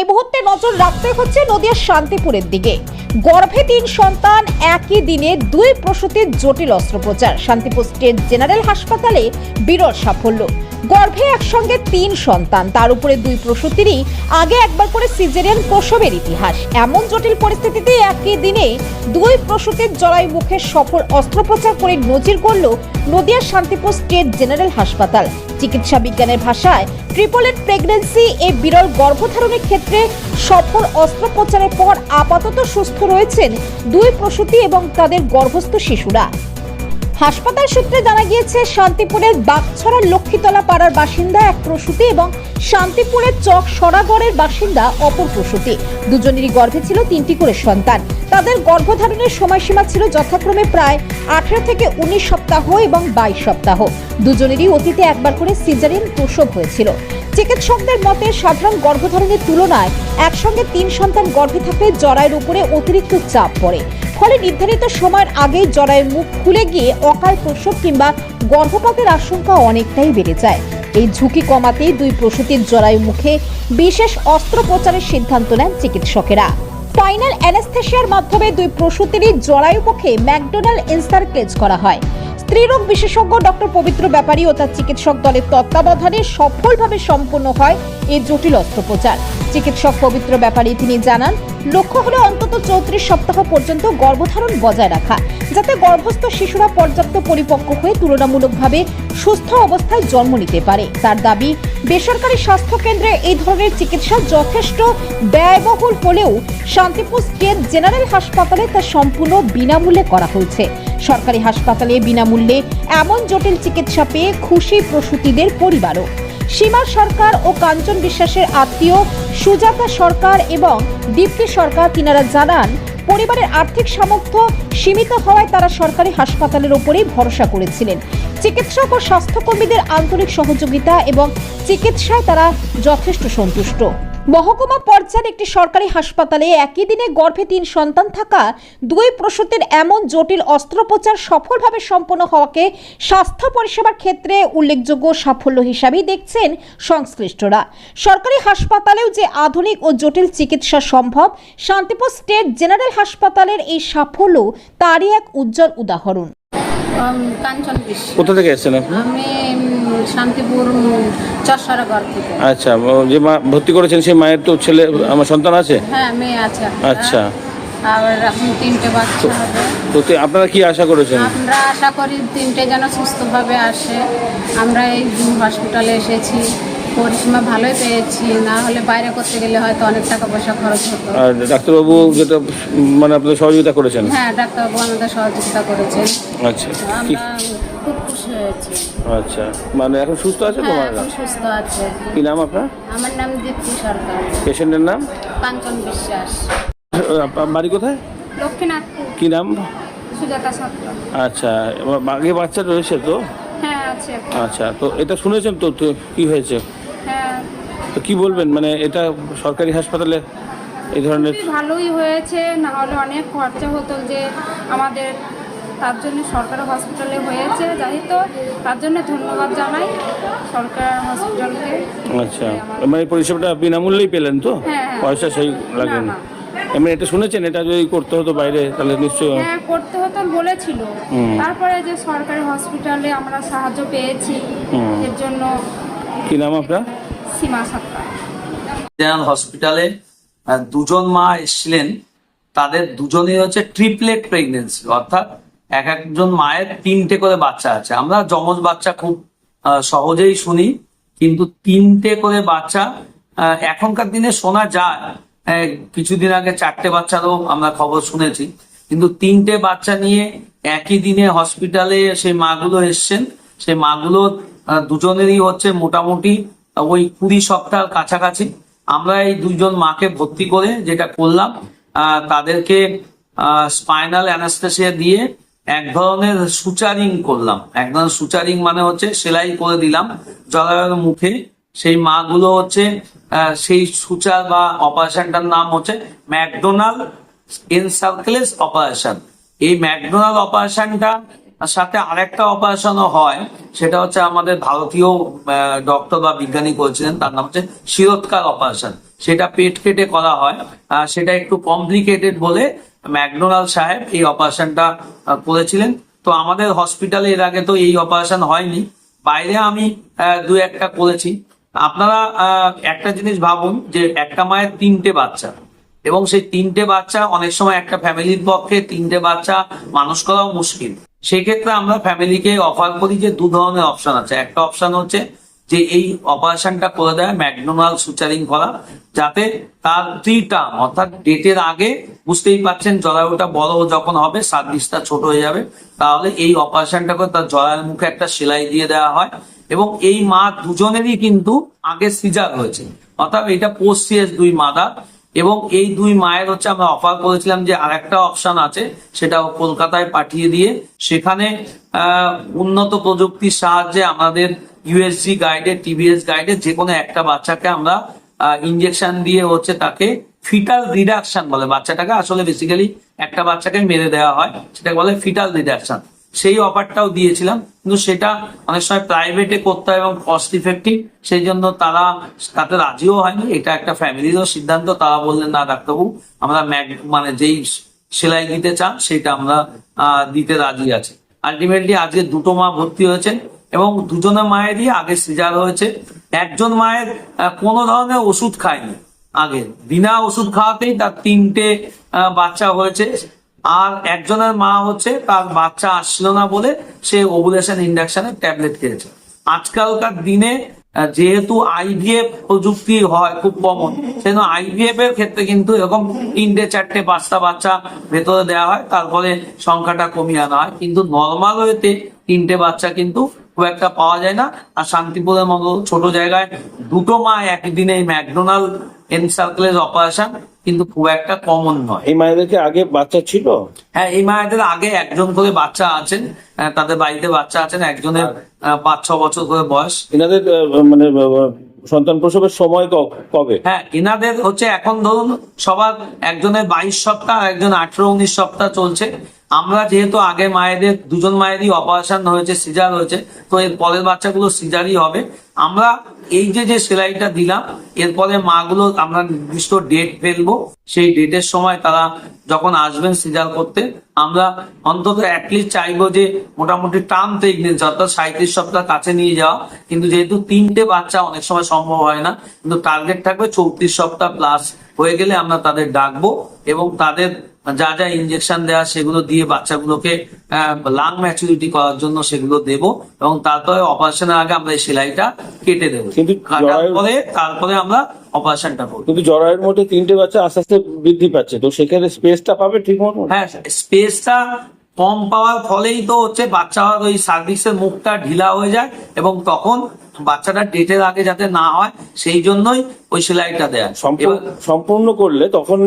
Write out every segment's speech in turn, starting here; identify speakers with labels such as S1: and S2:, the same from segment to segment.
S1: মুহূর্তে নজর রাখতে হচ্ছে নদিয়ার শান্তিপুরের দিকে। গর্ভে 3 সন্তান, একই দিনে 2 প্রসূতির জটিল অস্ত্রোপচার। শান্তিপুর স্টেট জেনারেল হাসপাতালে বিরল সাফল্য। গর্ভে একসঙ্গে 3 সন্তান, তার উপরে 2 প্রসূতিরই আগে একবার করে সিজারিয়ান প্রসবের ইতিহাস। এমন জটিল পরিস্থিতিতে একই দিনে 2 প্রসূতির জরায়ু মুখে সফল অস্ত্রোপচার করে নজির গড়ল নদিয়ার শান্তিপুর স্টেট জেনারেল হাসপাতাল। চিকিৎসা বিজ্ঞানের ভাষায় ট্রিপল এইট প্রেগন্যান্সি এই বিরল গর্ভধারণের ক্ষেত্রে সফল অস্ত্রোপচারের পর আপাতত সুস্থ রয়েছেন 2 প্রসূতি এবং তাদের গর্ভস্থ শিশুরা। হাসপাতাল সূত্রে জানা গিয়েছে, শান্তিপুরের বাগছড়ার লক্ষ্মীতলা পাড়ার বাসিন্দা এক প্রসূতি এবং শান্তিপুরের চক সরাগড়ের বাসিন্দা অপর প্রসূতি। দুজনেরই গর্ভে ছিল 3টি করে সন্তান। তাদের গর্ভধারণের সময়সীমা ছিল যথাক্রমে প্রায় 18 থেকে 19 সপ্তাহ এবং 22 সপ্তাহ। দুজনেরই অতীতে একবার করে সিজারিয়ান প্রসব হয়েছিল। চিকিৎসকদের মতে, সাধারণ গর্ভধারণের তুলনায় একসঙ্গে 3 সন্তান গর্ভে থাকলে জরায়ুর উপরে অতিরিক্ত চাপ পড়ে, ফলে নির্ধারিত সময়ের আগেই জরায়ুর মুখ খুলে গিয়ে অকাল প্রসব কিংবা গর্ভপাতের আশঙ্কা অনেকটাই বেড়ে যায়। এই ঝুঁকি কমাতেই 2 প্রসূতির জরায়ু মুখে বিশেষ অস্ত্রোপচারের সিদ্ধান্ত নেন চিকিৎসকেরা। স্পাইনাল অ্যানেস্থেসিয়ার মাধ্যমে 2 প্রসূতিরই জরায়ু মুখে ম্যাকডোনাল্ড এনসার্ক্লেজ করা হয়। স্ত্রীরোগ বিশেষজ্ঞ ডক্টর পবিত্র ব্যাপারী ও তার চিকিৎসক দলের তত্ত্বাবধানে সফলভাবে সম্পন্ন হয় এই জটিল অস্ত্রোপচার। চিকিৎসক পবিত্র ব্যাপারী তিনি জানান, লক্ষ্য হলো অন্তত 34 সপ্তাহ পর্যন্ত গর্ভধারণ বজায় রাখা, যাতে গর্ভস্থ শিশুরা পর্যাপ্ত পরিপক্ক হয়ে তুলনামূলকভাবে সুস্থ অবস্থায় জন্ম নিতে পারে। তার দাবি, বেসরকারি স্বাস্থ্য কেন্দ্রে এই ধরনের চিকিৎসা যথেষ্ট ব্যয়বহুল হলেও শান্তিপুর স্টেট জেনারেল হাসপাতালে তা সম্পূর্ণ বিনামূল্যে করা হয়েছে। সরকারি হাসপাতালে বিনামূল্যে এমন জটিল চিকিৎসা পেয়ে খুশি প্রসূতিদের পরিবারও। সীমা সরকার ও কাঞ্চন বিশ্বাসের আত্মীয় সুজাতা সরকার এবং দীপ্তি সরকার তিনারা জানান, পরিবারের আর্থিক সামর্থ্য সীমিত হওয়ায় তারা সরকারি হাসপাতালের উপরেই ভরসা করেছিলেন। চিকিৎসক ও স্বাস্থ্যকর্মীদের আন্তরিক সহযোগিতা এবং চিকিৎসায় তারা যথেষ্ট সন্তুষ্ট। মহকুমা পর্যায়ের একটি সরকারি হাসপাতালে একই দিনে গর্ভে 3 সন্তান থাকা 2 প্রসূতির এমন জটিল অস্ত্রোপচার সফলভাবে সম্পন্ন হওয়াকে স্বাস্থ্য পরিষেবার ক্ষেত্রে উল্লেখযোগ্য সাফল্য হিসাবেই দেখছেন সংশ্লিষ্টরা। সরকারি হাসপাতালেও যে আধুনিক ও জটিল চিকিৎসা সম্ভব, শান্তিপুর স্টেট জেনারেল হাসপাতালের এই সাফল্য তারই এক উজ্জ্বল উদাহরণ।
S2: কাঞ্চন বিশ্বাস।
S3: কোথা থেকে এসেছেন আপনি?
S2: আমি শান্তিপুর চরসরাগড় থেকে।
S3: আচ্ছা, যে মা ভর্তি করেছেন সেই মায়ের তো ছেলে আমার সন্তান আছে?
S2: হ্যাঁ, মেয়ে আছে।
S3: আচ্ছা,
S2: আর এখন 3টে বাচ্চা হবে।
S3: তো আপনারা কি আশা করেছেন?
S2: আমরা আশা করি 3টে যেন সুস্থভাবে আসে। আমরা এই হসপিটালে এসেছি, পরিষেবা ভালোই পেয়েছি, না হলে বাইরে করতে গেলে হয়তো অনেক টাকা পয়সা খরচ হতো।
S3: আর ডাক্তারবাবু যেটা মানে আপনাদের সহযোগিতা করেছেন?
S2: হ্যাঁ, ডাক্তারবাবু আমাদের সহযোগিতা করেছেন।
S3: আচ্ছা,
S2: আমরা খুব খুশি হয়েছি।
S3: আচ্ছা, মানে এখন সুস্থ আছে তো?
S2: হ্যাঁ, এখন সুস্থ আছে।
S3: কি নাম আপনার?
S2: আমার নাম দীপ্তি সরকার।
S3: পেশেন্টের নাম?
S2: কাঞ্চন বিশ্বাস।
S3: আপনার বাড়ি কোথায়?
S2: লক্ষ্মীনাথপুর।
S3: কি নাম?
S2: সুজাতা সরকার।
S3: আচ্ছা, আগে বাচ্চা রয়েছে তো?
S2: হ্যাঁ, আছে।
S3: আচ্ছা, তো এটা শুনেছেন তো কি হয়েছে?
S2: হ্যাঁ,
S3: তো কি বলবেন, মানে এটা সরকারি হাসপাতালে এই ধরনের?
S2: ভালোই হয়েছে, না হলে অনেক খরচা হতো যে আমাদের, তার জন্য সরকারি হসপিটালে হয়েছে। যাই তো, তার জন্য ধন্যবাদ জানাই সরকার হসপিটালকে।
S3: আচ্ছা, মানে পরিষেবাটা বিনামূল্যেই পেলেন তো?
S2: হ্যাঁ,
S3: পয়সা সেই লাগেন? এমনি এটা শুনেছেন, এটা যদি করতে হতো বাইরে তাহলে নিশ্চয়ই?
S2: হ্যাঁ, করতে হতো বলেছিল। তারপরে যে সরকারি হসপিটালে আমরা সাহায্য পেয়েছি, এর জন্য।
S3: কি নাম আপনার?
S2: সীমা সরকার।
S4: জেনারেল হসপিটালে 2জন মা এসেছিলেন, তাদের দুজনেই হচ্ছে ট্রিপলেট প্রেগনেন্সি, অর্থাৎ একজন মায়ের 3টে করে বাচ্চা আছে। আমরা যমজ বাচ্চা খুব সহজেই শুনি, কিন্তু 3টে করে বাচ্চা এখনকার দিনে শোনা যায়। কিছুদিন আগে 4টে বাচ্চারও আমরা খবর শুনেছি, কিন্তু 3টে বাচ্চা নিয়ে একই দিনে হসপিটালে সেই মাগুলো এসছেন। সেই মাগুলো দুজনেরই হচ্ছে মোটামুটি ওই 20 সপ্তাহের কাছাকাছি। আমরা এই 2জন মাকে ভর্তি করে যেটা করলাম, তাদেরকে স্পাইনাল অ্যানাস্থেসিয়া দিয়ে এক ধরনের সুচারিং করলাম। এক ধরনের সুচারিং মানে হচ্ছে সেলাই করে দিলাম জরায়ুর মুখে। সেই মাগুলো হচ্ছে সেই সুচার বা অপারেশনটার নাম হচ্ছে ম্যাকডোনাল্ড এনসার্ক্লেজ অপারেশন। এই ম্যাকডোনাল্ড অপারেশনটা আর সাথে আরেকটা অপারেশনও হয়, সেটা হচ্ছে আমাদের ভারতীয় ডক্টর বা বিজ্ঞানী করেছিলেন, তার নাম হচ্ছে শিরোৎকার অপারেশন। সেটা পেট কেটে করা হয়, সেটা একটু কমপ্লিকেটেড বলে ম্যাকডোনাল্ড সাহেব এই অপারেশনটা করেছিলেন। তো আমাদের হসপিটালে এর আগে তো এই অপারেশন হয়নি, বাইরে আমি দু একটা করেছি। আপনারা একটা জিনিস ভাবুন যে একটা মায়ের 3টে বাচ্চা, এবং সেই 3টে বাচ্চা অনেক সময় একটা ফ্যামিলির পক্ষে 3টে বাচ্চা মানুষ করাও মুশকিল। সেক্ষেত্রে আমরা ফ্যামিলিকে অফার করি যে 2 ধরনের অপশন আছে। একটা অপশন হচ্ছে যে এই অপারেশনটা করে দেয় ম্যাকডোনাল্ড সুচারিং করা, যাতে তার প্রি-টার্ম অর্থাৎ ডেটের আগে, বুঝতেই পারছেন জরায়ুটা বড় যখন হবে, সার্ভিসটা ছোট হয়ে যাবে, তাহলে এই অপারেশনটা করে তার জরায়ুর মুখে একটা সেলাই দিয়ে দেওয়া হয়। এবং এই মা দুজনেরই কিন্তু আগে সিজার হয়েছে, অর্থাৎ এটা পোস্ট CS 2 মাদার। এবং এই 2 মায়ের হচ্ছে আমরা অফার করেছিলাম যে আরেকটা অপশন আছে, সেটা কলকাতায় পাঠিয়ে দিয়ে সেখানে উন্নত প্রযুক্তির সাহায্যে আমাদের USG গাইডে, TBS গাইডে যে কোনো একটা বাচ্চাকে আমরা ইনজেকশন দিয়ে হচ্ছে তাকে ফিটাল রিডাকশন বলে, বাচ্চাটাকে আসলে বেসিক্যালি একটা বাচ্চাকে মেরে দেওয়া হয়, সেটাকে বলে ফিটাল রিডাকশন। সেই অফারটাও দিয়েছিলাম, কিন্তু সেটা অনেক সময় প্রাইভেটে করতে হয় এবং কস্ট ইফেক্টিভ, সেই জন্য তারা তাতে রাজিও হয়নি। এটা একটা ফ্যামিলিরও সিদ্ধান্ত, তারা বললেন না ডাক্তারবাবু, আমরা মানে যেই সেলাই দিতে চান সেটা আমরা দিতে রাজি আছে। আলটিমেটলি আজকে 2টো মা ভর্তি হয়েছে এবং দুজনের মায়েরই আগে সিজার হয়েছে। একজন মায়ের কোনো ধরনের ওষুধ খায়নি, আগে বিনা ওষুধ খাওয়াতেই তার 3টে বাচ্চা হয়েছে। আর একজনের মা হচ্ছে তার বাচ্চা আসছিল না বলে সে ওভুলেশন ইন্ডাকশনের ট্যাবলেট খেয়েছে। আজকালকার দিনে যেহেতু IVF প্রযুক্তি হয় খুব কমন, সেজন্য IVF এর ক্ষেত্রে কিন্তু এরকম 3টে 4টে 5টা বাচ্চা ভেতরে দেওয়া হয়, তারপরে সংখ্যাটা কমিয়ে আনা হয়। কিন্তু নর্মাল ওয়েতে 3টে বাচ্চা কিন্তু খুব একটা পাওয়া যায় না। আর শান্তিপুরের মতো ছোট জায়গায় 2টো মা একদিনে ম্যাকডোনাল্ড এনসার্কেলেজ অপারেশন কিন্তু খুব একটা কমন নয়।
S3: এই মায়েদেরকে আগে বাচ্চা ছিল?
S4: হ্যাঁ, এই মায়েদের আগে একজন করে বাচ্চা আছেন, তাদের বাড়িতে বাচ্চা আছেন, একজনের 5-6 বছর করে বয়স।
S3: এনাদের মানে সন্তান প্রসবের সময় কবে?
S4: হ্যাঁ, এনাদের হচ্ছে এখন ধরুন সবার একজনের 22 সপ্তাহ, একজন 18-19 সপ্তাহ চলছে। আমরা যেহেতু আগে মায়েদের 2জন মায়েরই অপারেশন হয়েছে, সিজার হয়েছে, তো এর পরের বাচ্চাগুলো সিজারই হবে। আমরা এই যে সেলাইটা দিলাম, এরপরে মাগুলো আমরা নির্দিষ্ট ডেট ফেলবো, সেই ডেটের সময় তারা যখন আসবেন সিজার করতে, আমরা অন্তত অ্যাটলিস্ট চাইবো যে মোটামুটি টার্ম প্রেগনেন্সি অর্থাৎ 37 সপ্তাহ কাছে নিয়ে যাওয়া। কিন্তু যেহেতু 3টে বাচ্চা অনেক সময় সম্ভব হয় না, কিন্তু টার্গেট থাকবে 34 সপ্তাহ প্লাস হয়ে গেলে আমরা তাদের ডাকবো এবং তাদের যা যা ইনজেকশন দেওয়া সেগুলো দিয়ে বাচ্চাগুলোকে লাং ম্যাচুরিটি করার জন্য সেগুলো দেব, এবং তারপরে অপারেশনের আগে আমরা এই সেলাইটা কেটে দেবো।
S3: কিন্তু
S4: কাটার পরে তারপরে আমরা অপারেশনটা করবো।
S3: কিন্তু জরায়ুর মধ্যে 3টে বাচ্চা আস্তে আস্তে বৃদ্ধি পাচ্ছে, তো সেখানে স্পেসটা পাবে ঠিক মতো?
S4: হ্যাঁ, স্পেসটা কম পাওয়ার ফলেই তো হচ্ছে বাচ্চা ওই সার্ভিসের মুখটা ঢিলা হয়ে যায়, এবং তখন বাচ্চাটা ডেটের আগে যাতে না হয় সেই জন্যই ওই সেলাইটা দেয়া।
S3: সম্পূর্ণ করলে তখন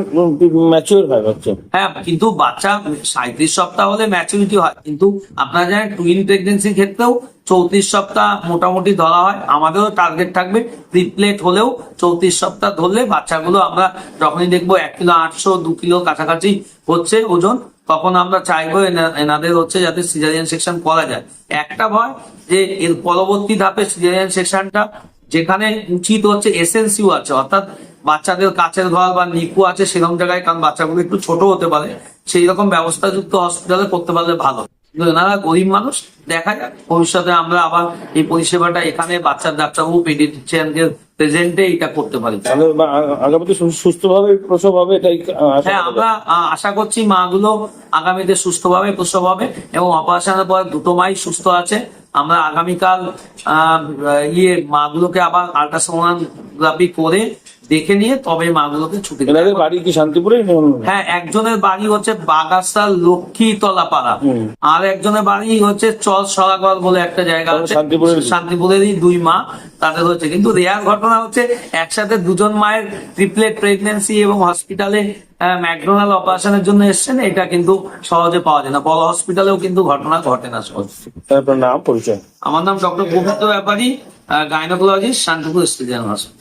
S3: ম্যাচিওর হয় বাচ্চা।
S4: হ্যাঁ, কিন্তু বাচ্চা 37 সপ্তাহ হলে ম্যাচুরিটি হয়, কিন্তু আপনারা জানেন টুইন প্রেগনেন্সির ক্ষেত্রেও 34 সপ্তাহ মোটামুটি ধরা হয়। আমাদেরও টার্গেট থাকবে ট্রিপলেট হলেও 34 সপ্তাহ ধরলে বাচ্চাগুলো আমরা যখনই দেখবো 1 কিলো 800 2 কিলো কাছাকাছি হচ্ছে ওজন, তখন আমরা চাইবো এনাদের হচ্ছে যাতে সিজারিয়ান সেকশন করা যায়। একটা ভয় যে এর পরবর্তী ধাপে সিজারিয়ান সেকশনটা যেখানে উচিত হচ্ছে SNCU আছে, অর্থাৎ বাচ্চাদের কাছের ঘর বা নিকু আছে সেরকম জায়গায়, কারণ বাচ্চাগুলো একটু ছোট হতে পারে, সেই রকম ব্যবস্থাযুক্ত হসপিটালে করতে পারলে ভালো। কিন্তু এনারা গরিব মানুষ, দেখা যাক ভবিষ্যতে আমরা আবার এই পরিষেবাটা এখানে বাচ্চার ডাক্তারবাবু পেডিয়াট্রিশিয়ানদের প্রেজেন্টে এটা করতে পারি।
S3: আগামীতে সুস্থভাবে প্রসব হবে এটাই?
S4: হ্যাঁ, আমরা আশা করছি মাগুলো আগামীতে সুস্থভাবে প্রসব হবে, এবং অপারেশনের পর 2টো মাই সুস্থ আছে। আমরা আগামীকাল মাগুলোকে আবার আল্ট্রাসোনোগ্রাফি করে দেখে নিয়ে তবে মাগুলোকে ছুটি।
S3: এনাদের বাড়ি কি শান্তিপুরে?
S4: হ্যাঁ, একজনের বাড়ি হচ্ছে বাগাসা লক্ষ্মীতলা পাড়া, আর একজনের বাড়ি হচ্ছে চল সরাগড় বলে একটা জায়গা আছে, শান্তিপুরেরই 2 মা তাদের হচ্ছে। কিন্তু রেয়ার ঘটনা হচ্ছে একসাথে 2জন মায়ের ট্রিপলেট প্রেগনেন্সি এবং হসপিটালে ম্যাকডোনাল্ড অপারেশনের জন্য এসছেন, এটা কিন্তু সহজে পাওয়া যায় না। বড় হসপিটালেও কিন্তু ঘটনা ঘটে না সহজ।
S3: নাম পরিচয়?
S4: আমার নাম ডক্টর গোবিন্দ ব্যাপারী, গাইনোকোলজিস্ট, শান্তিপুর স্টেডিয়াম হসপিটাল।